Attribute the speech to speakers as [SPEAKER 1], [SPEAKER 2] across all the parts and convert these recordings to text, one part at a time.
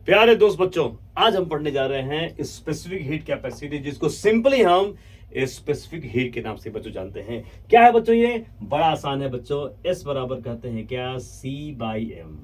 [SPEAKER 1] प्यारे दोस्त बच्चों, आज हम पढ़ने जा रहे हैं स्पेसिफिक हीट कैपेसिटी, जिसको सिंपली हम स्पेसिफिक हीट के नाम से बच्चों जानते हैं। क्या है बच्चों? ये बड़ा आसान है बच्चों। एस बराबर कहते हैं क्या? सी बाई एम।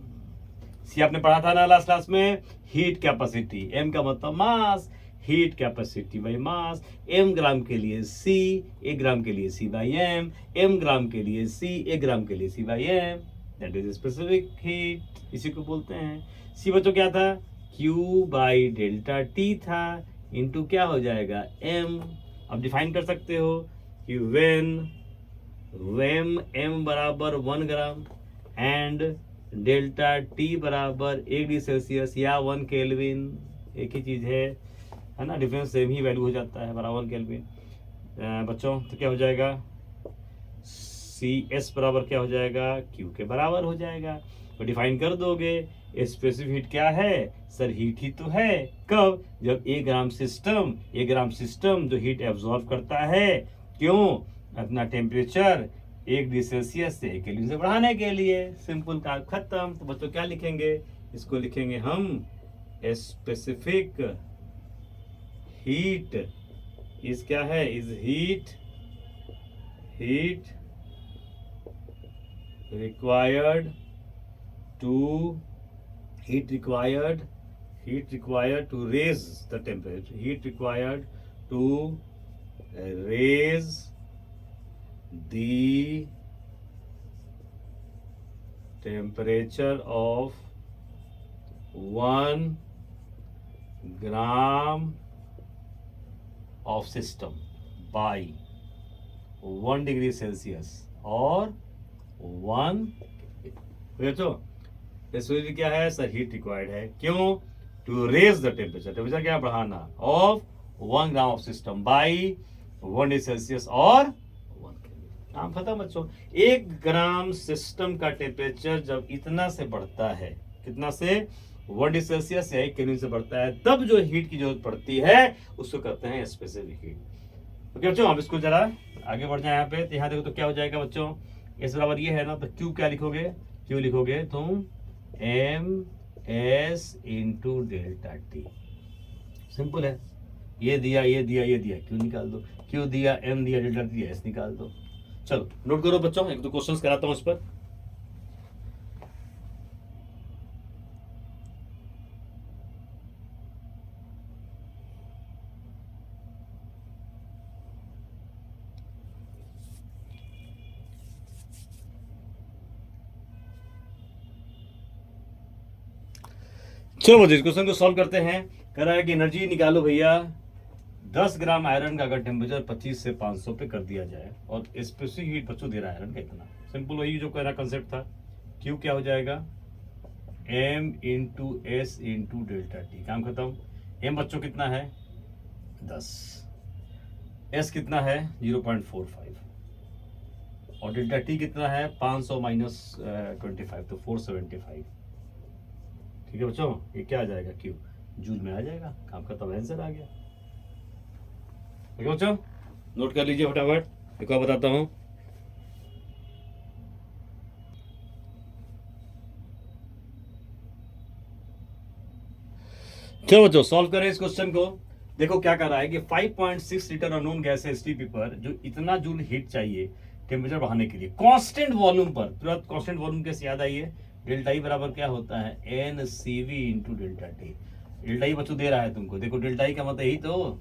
[SPEAKER 1] सी आपने पढ़ा था ना लास्ट क्लास में, हीट कैपेसिटी। एम का मतलब mass, heat capacity by mass. M gram के लिए सी, 1 ग्राम के लिए C by M. M gram के लिए सी, 1 ग्राम के लिए C by M. That is specific heat, इसी को बोलते हैं। सी बच्चों क्या था? Q बाई डेल्टा टी था, इंटू क्या हो जाएगा? M। अब डिफाइन कर सकते हो कि वेम M बराबर 1 ग्राम एंड डेल्टा टी बराबर 1 डिग्री सेल्सियस या 1 केल्विन, एक ही चीज़ है ना, डिफरेंस सेम ही वैल्यू हो जाता है, बराबर 1 केल्विन। बच्चों तो क्या हो जाएगा? सी एस बराबर क्या हो जाएगा? क्यू के बराबर हो जाएगा। तो डिफाइन कर दोगे। स्पेसिफिक हीट क्या है सर? हीट ही तो है। कब? जब 1 ग्राम सिस्टम जो हीट एब्जॉर्ब करता है, क्यों? अपना टेम्परेचर 1 डिग्री सेल्सियस से 1 केल्विन से बढ़ाने के लिए। सिंपल का खत्म। तो बच्चों क्या लिखेंगे? इसको लिखेंगे हम स्पेसिफिक हीट इज क्या है? Is heat required to heat required to raise the temperature, heat required to raise the temperature of 1 gram of system by 1 degree Celsius और 1 बच्चों स्पेसिफिक क्या है सर? हीट रिक्वायर्ड है। क्यों? टू रेज द टेम्परेचर क्या बढ़ाना? Of 1 gram of system by 1 degree Celsius और 1 kelvin. काम खत्म बच्चों। 1 ग्राम सिस्टम का टेम्परेचर जब इतना से बढ़ता है, कितना से? 1 डिग्री सेल्सियस या 1 केल्विन से बढ़ता है, तब जो हीट की जरूरत पड़ती है उसको कहते हैं स्पेसिफिक हीट। ओके बच्चों, अब इसको जरा आगे बढ़ जाए। यहाँ पे तो यहाँ देखो तो क्या हो जाएगा बच्चों? इस बराबर ये है ना, तो क्यू क्या लिखोगे? क्यू लिखोगे तुम M S into delta T. Simple है। ये दिया, क्यू निकाल दो। क्यू दिया, एम दिया, डेल्टा टी दिया, एस निकाल दो। चलो नोट करो बच्चों, एक दो क्वेश्चंस कराता हूं इस पर। चलो बच्चों, इस क्वेश्चन को सॉल्व करते हैं। कह रहा है कि एनर्जी निकालो भैया, 10 ग्राम आयरन का अगर टेम्परेचर 25 से 500 पे कर दिया जाए और स्पेसिफिक हीट बच्चों दे रहा है आयरन का इतना। सिंपल वही जो कह रहा कंसेप्ट था। क्यू क्या हो जाएगा? M into S into delta T. काम खत्म। एम बच्चों कितना है? 10। एस कितना है? 0.45। और डेल्टा टी कितना है? 500 माइनस 25 तो 475। ठीक है बच्चों, ये क्या आ जाएगा? क्यू जूल में आ जाएगा। काम खत्म, आंसर आ गया। ठीक है बच्चों, नोट कर लीजिए फटाफट। एक और बताता हूं। चलो बच्चों सॉल्व करें इस क्वेश्चन को। देखो क्या कर रहा है कि 5.6 लीटर अननोन गैस है एसटीपी पर, जो इतना जूल हीट चाहिए टेम्परेचर बढ़ाने के लिए कांस्टेंट वॉल्यूम पर। तुरंत कांस्टेंट वॉल्यूम कैसे याद आई है? डेल्टा ई बराबर क्या होता है? N C V into delta T. Delta E बच्चों दे रहा है तुमको। देखो डेल्टा ई का मतलब यही तो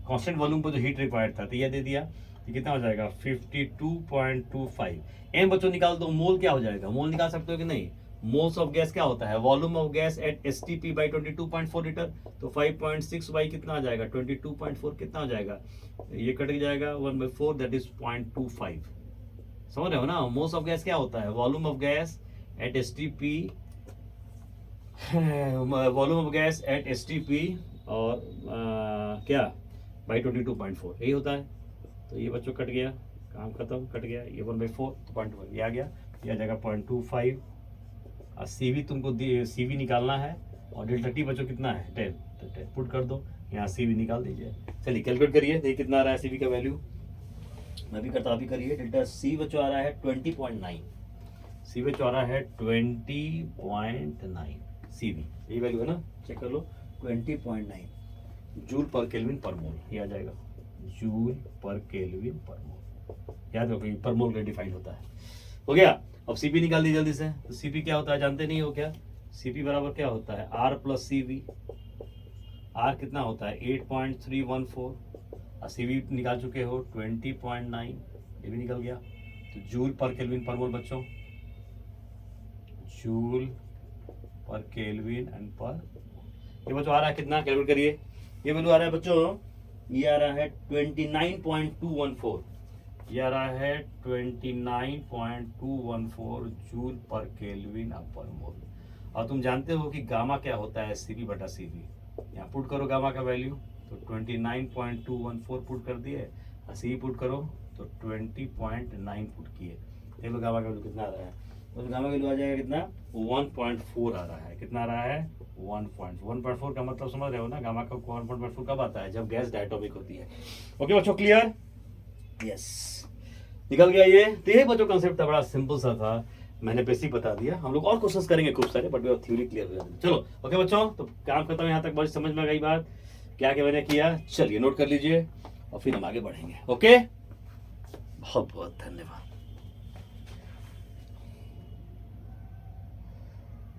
[SPEAKER 1] कांस्टेंट वॉल्यूम पर जो हीट रिक्वायर्ड था, तो यह दे दिया। तो कितना हो जाएगा? 52.25। एम बच्चों निकाल दो। मोल क्या हो जाएगा? मोल निकाल सकते हो कि नहीं? मोल्स ऑफ गैस क्या होता है? Volume of gas at STP by 22.4 litre. तो 5.6 बाई कितना आ जाएगा? 22.4 कितना हो जाएगा? ये कट जाएगा 1/4, दैट इज 0.25। समझ रहे हो ना? मोल्स ऑफ गैस क्या होता है? Volume of gas at STP, volume of gas at STP और क्या बाई 22.4, यही होता है। तो ये बच्चों कट गया, काम खत्म, कट गया। ये 1/4 तो 0.1 ये आ गया, ये आ जाएगा 0.25। और सीवी तुमको सीवी निकालना है और डेल्टा टी बच्चों कितना है? 10। तो 10 पुट कर दो, यहाँ सीवी निकाल दीजिए। चलिए कैलकुलेट करिए, देखिए कितना आ रहा है सीवी का वैल्यू। मैं भी करता, अभी करिए। डेल्टा सी बच्चों आ रहा है 20.9। सी बच्चों आ रहा है 20.9। CV, यही वैल्यू है ना, चेक कर लो 20.9 जूल पर केल्विन पर मोल, ये आ जाएगा जूल पर केल्विन पर मोल, याद रखो पर मोल का डिफाइन होता है। हो गया। अब CP निकाल दी जल्दी से। तो CP क्या होता है जानते नहीं हो क्या? CP बराबर क्या होता है R प्लस CV। R कितना होता है 8.314 और CV निकाल चुके हो 20.9, ये भी निकल गया। तो जूल पर केल्विन पर मोल बच्चों, जूल पर केल्विन एंड पर, ये बच्चों आ रहा है कितना, कैलकुलेट करिए। ये वैल्यू आ रहा है बच्चों, ये आ रहा है 29.214, ये आ रहा है 29.214 जूल पर केल्विन पर मोल। और तुम जानते हो कि गामा क्या होता है, CV बटा CV। यहाँ पुट करो गामा का वैल्यू, तो 29.214 पुट कर दिए, और CV पुट करो तो 20.9 पुट किए। देख लो गामा का वैल्यू कितना आ रहा है, तो गामा वैल्यू आ जाएगा कितना 1.4 आ रहा है। कितना आ रहा है 1.4 का मतलब समझ रहे हो ना, गामा का 1.4 कब आता है, जब गैस डायटोमिक होती है। ओके बच्चों, क्लियर? यस, निकल गया ये। तो ये बच्चों कंसेप्ट था, बड़ा सिंपल सा था, मैंने बेसिक बता दिया। हम लोग और क्वेश्चंस करेंगे खूब सारे, बट थ्योरी क्लियर हो जाएगी। चलो ओके बच्चों, तो काम करता हूँ यहाँ तक, बड़ी समझ में गई बात क्या क्या मैंने किया। चलिए नोट कर लीजिए और फिर हम आगे बढ़ेंगे। ओके, बहुत बहुत धन्यवाद।